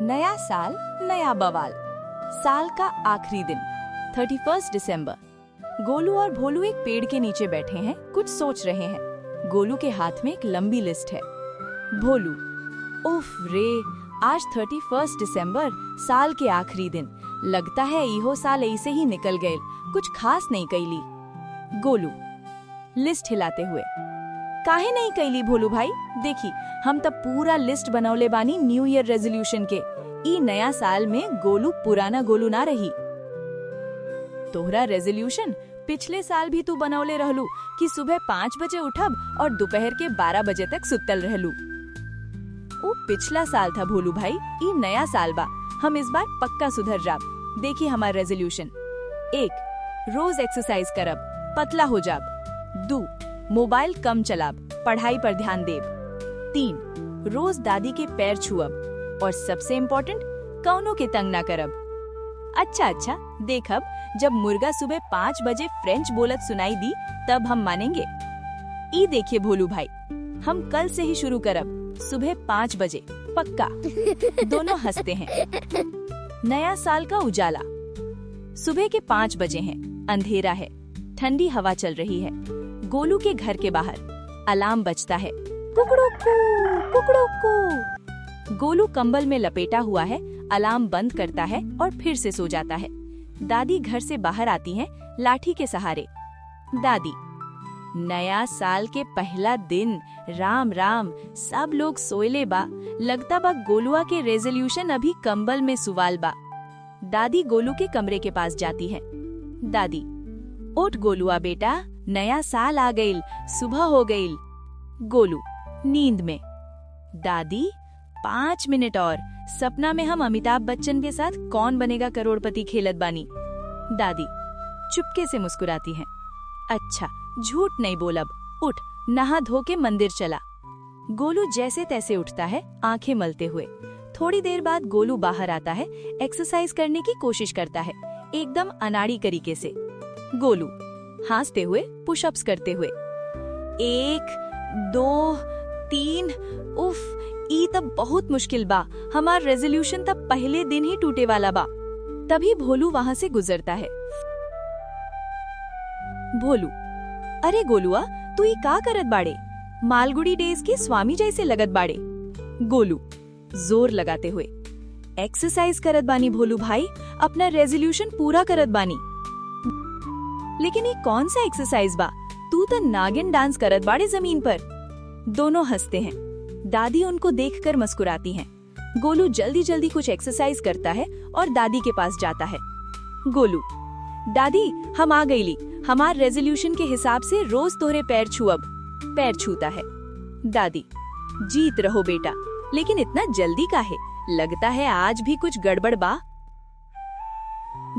नया साल नया बवाल। साल का आखिरी दिन 31 दिसंबर। गोलू और भोलू एक पेड़ के नीचे बैठे हैं, कुछ सोच रहे हैं। गोलू के हाथ में एक लंबी लिस्ट है। भोलू, उफ रे, आज 31 दिसंबर, साल के आखिरी दिन। लगता है इहो साल ऐसे ही निकल गए, कुछ खास नहीं कैली। गोलू लिस्ट हिलाते हुए, काहे नहीं कैली भोलू भाई, देखी हम तब पूरा लिस्ट बनौले बानी न्यू ईयर रेजोल्यूशन के। ई नया साल में गोलू पुराना गोलू ना रही। तोहरा रेजोल्यूशन पिछले साल भी तू बनौले रहलू कि सुबह 5 बजे उठब और दोपहर के 12 बजे तक सुतल रहलू। वो पिछला साल था भोलू भाई, ई नया साल बा। हम इस बार पक्का सुधर जाब। देखिए हमारा रेजोल्यूशन। 1. रोज एक्सरसाइज करब, पतला हो जाब। 2. मोबाइल कम चलाब, पढ़ाई पर ध्यान देब। 3. रोज दादी के पैर छुअब। और सबसे इम्पोर्टेंट, कौनों के तंग ना करब। अच्छा, देखब जब मुर्गा सुबह 5 बजे फ्रेंच बोलत सुनाई दी तब हम मानेंगे। ई देखिए भोलू भाई, हम कल से ही शुरू करब, सुबह 5 बजे पक्का। दोनों हंसते हैं। नया साल का उजाला। सुबह के 5 बजे हैं, अंधेरा है, ठंडी हवा चल रही है। गोलू के घर के बाहर अलार्म बजता है, कुकड़ुकू कुकड़ुकू। गोलू कंबल में लपेटा हुआ है, अलार्म बंद करता है और फिर से सो जाता है। दादी घर से बाहर आती हैं, लाठी के सहारे। दादी, नया साल के पहला दिन, राम राम। सब लोग सोयले बा, लगता बा गोलुआ के रेजोल्यूशन अभी कंबल में सुवाल बा। दादी गोलू के कमरे के पास जाती है। दादी, उठ गोलुआ बेटा, नया साल आ गईल, सुबह हो गईल। गोलू नींद में। दादी, 5 मिनट और, सपना में हम अमिताभ बच्चन के साथ कौन बनेगा करोड़पति खेलत बानी। दादी चुपके से मुस्कुराती हैं। अच्छा, झूठ नहीं बोलब, उठ, नहा धो के मंदिर चला। गोलू जैसे तैसे उठता है, आंखें मलते हुए। थोड़ी देर बाद गोलू बाहर आता है, एक्सरसाइज करने की कोशिश करता है, एकदम अनाड़ी तरीके से। गोलू हंसते हुए, पुशअप्स करते हुए। 1, 2, 3, उफ, ई तब बहुत मुश्किल बा। हमार रेजोल्यूशन तब पहले दिन ही टूटे वाला बा। तभी भोलू वहाँ से गुजरता है। भोलू, अरे गोलुआ, तू ई का करत बाड़े? मालगुड़ी डेज के स्वामी जैसे लगत बाड़े। गोलू जोर लगाते हुए, एक्सरसाइज करत बानी भोलू भाई, अपना रेजोल्यूशन पूरा करत बानी। लेकिन ये कौन सा एक्सरसाइज बा? तू तो नागिन डांस करत बाड़े जमीन पर। दोनों हंसते हैं। दादी उनको देखकर मुस्कुराती हैं। गोलू जल्दी जल्दी कुछ एक्सरसाइज करता है और दादी के पास जाता है। गोलू, दादी हम आ गईली, हमार रेजोल्यूशन के हिसाब से रोज तोहरे पैर छुअब। पैर छूता है। दादी, जीत रहो बेटा, लेकिन इतना जल्दी काहे? लगता है आज भी कुछ गड़बड़ बा।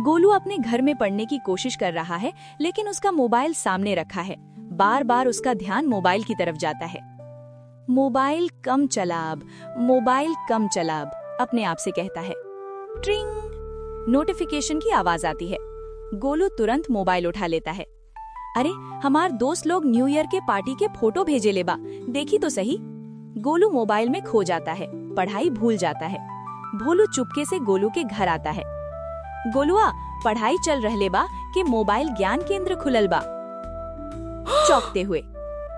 गोलू अपने घर में पढ़ने की कोशिश कर रहा है, लेकिन उसका मोबाइल सामने रखा है। बार बार उसका ध्यान मोबाइल की तरफ जाता है। मोबाइल कम चलाब, मोबाइल कम चलाब, अपने आप से कहता है। ट्रिंग, नोटिफिकेशन की आवाज आती है। गोलू तुरंत मोबाइल उठा लेता है। अरे, हमार दोस्त लोग न्यू ईयर के पार्टी के फोटो भेजे ले बा, देखी तो सही। गोलू मोबाइल में खो जाता है, पढ़ाई भूल जाता है। भोलू चुपके से गोलू के घर आता है। गोलुआ, पढ़ाई चल रहले बा कि मोबाइल ज्ञान केंद्र खुलल बा। चौंकते हुए,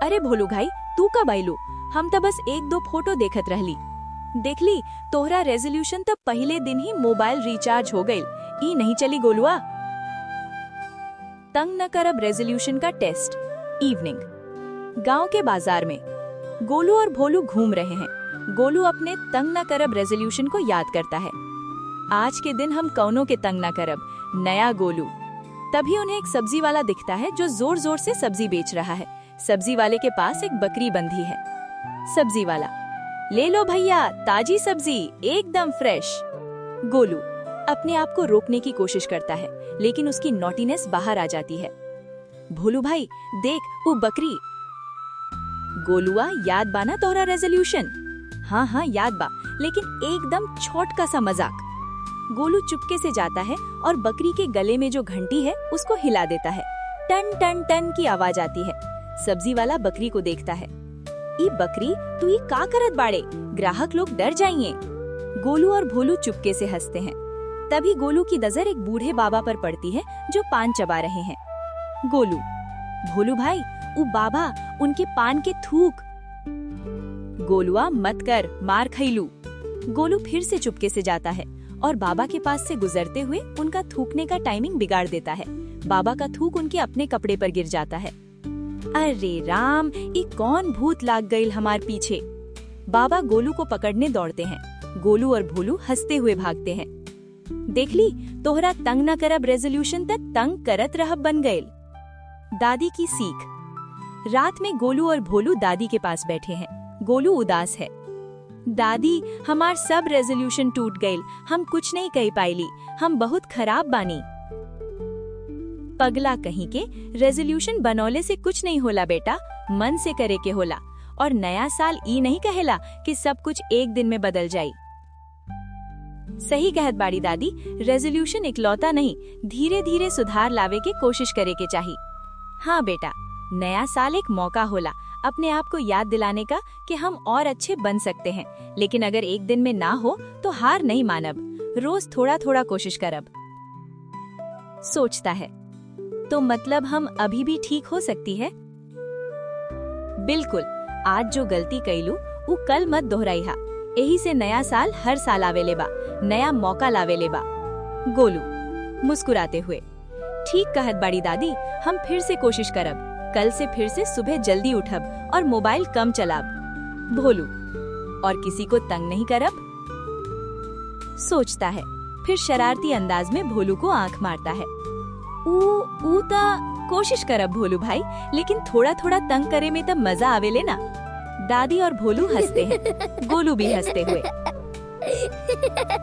अरे भोलू भाई, तू कब आइलू? हम तो बस 1-2 फोटो देखत रहली। देखली, तोहरा रेजोल्यूशन तो पहले दिन ही मोबाइल रिचार्ज हो गईल। ई नहीं चली गोलुआ। तंग न करब रेजोल्यूशन का टेस्ट। इवनिंग। गांव के बाजार में गोलू और भोलू घूम रहे हैं। गोलू अपने तंग न करब रेजोल्यूशन को याद करता है। आज के दिन हम कौनों के तंग न करब, नया गोलू। तभी उन्हें एक सब्जी वाला दिखता है जो जोर जोर से सब्जी बेच रहा है। सब्जी वाले के पास एक बकरी बंधी है। सब्जी वाला, ले लो भैया, ताजी सब्जी, एकदम फ्रेश। गोलू अपने आप को रोकने की कोशिश करता है, लेकिन उसकी नॉटीनेस बाहर आ जाती है। भोलू भाई देख, वो बकरी। गोलुआ, याद बा ना तोहरा रेजोल्यूशन? हाँ याद बा, लेकिन एकदम छोटका सा मजाक। गोलू चुपके से जाता है और बकरी के गले में जो घंटी है उसको हिला देता है। टन टन टन की आवाज आती है। सब्जी वाला बकरी को देखता है। ई बकरी, तू ये का करत बाड़े? ग्राहक लोग डर जाइए। गोलू और भोलू चुपके से हंसते हैं। तभी गोलू की नजर एक बूढ़े बाबा पर पड़ती है जो पान चबा रहे हैं। गोलू, भोलू भाई, उ बाबा, उनके पान के थूक। गोलुआ मत कर, मार खइलू। गोलू फिर से चुपके से जाता है और बाबा के पास से गुजरते हुए उनका थूकने का टाइमिंग बिगाड़ देता है। बाबा का थूक उनके अपने कपड़े पर गिर जाता है। अरे राम, ये कौन भूत लाग गई हमार पीछे। बाबा गोलू को पकड़ने दौड़ते हैं। गोलू और भोलू हंसते हुए भागते हैं। देख ली, तोहरा तंग न करब रेजोल्यूशन तक तंग करत रहब बन गए। दादी की सीख। रात में गोलू और भोलू दादी के पास बैठे हैं। गोलू उदास है। दादी, हमार सब रेजोल्यूशन टूट गए, हम कुछ नहीं कह पाइली, हम बहुत खराब बानी। पगला कहीं के, रेजोल्यूशन बनौले से कुछ नहीं होला बेटा, मन से करे के होला। और नया साल ई नहीं कहेला कि सब कुछ एक दिन में बदल जाई। सही कहत बाड़ी दादी, रेजोल्यूशन इकलौता नहीं, धीरे धीरे सुधार लावे के कोशिश करे के चाहिए। हाँ बेटा, नया साल एक मौका होला अपने आप को याद दिलाने का कि हम और अच्छे बन सकते हैं। लेकिन अगर एक दिन में ना हो तो हार नहीं मानब, रोज थोड़ा थोड़ा कोशिश करब। सोचता है, तो मतलब हम अभी भी ठीक हो सकती है। बिल्कुल, आज जो गलती कैलू वो कल मत दोहराइहा। यही से नया साल हर साल आवेले बा, नया मौका लावेले बा। गोलू मुस्कुराते हुए, ठीक कहत बाड़ी दादी, हम फिर से कोशिश करब। कल से फिर से सुबह जल्दी उठब और मोबाइल कम चलाब। भोलू, और किसी को तंग नहीं करब। सोचता है, फिर शरारती अंदाज में भोलू को आंख मारता है। ऊ ता कोशिश करब भोलू भाई, लेकिन थोड़ा थोड़ा तंग करे में तब मजा आवेले ना। दादी और भोलू हंसते हैं, गोलू भी हंसते हुए।